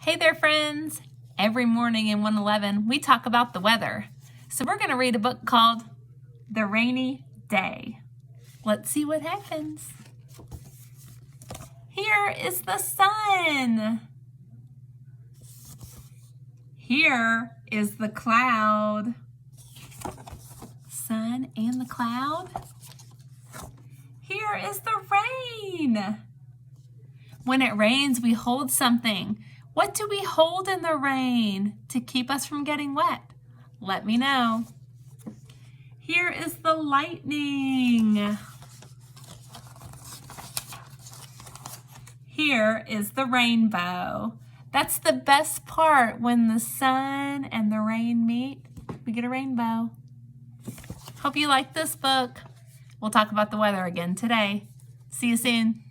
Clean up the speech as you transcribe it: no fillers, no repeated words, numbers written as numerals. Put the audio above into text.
Hey there, friends. Every morning in 111, we talk about the weather. So we're going to read a book called The Rainy Day. Let's see what happens. Here is the sun. Here is the cloud. Sun and the cloud. Here is the rain. When it rains, we hold something. What do we hold in the rain to keep us from getting wet? Let me know. Here is the lightning. Here is the rainbow. That's the best part. When the sun and the rain meet, we get a rainbow. Hope you like this book. We'll talk about the weather again today. See you soon.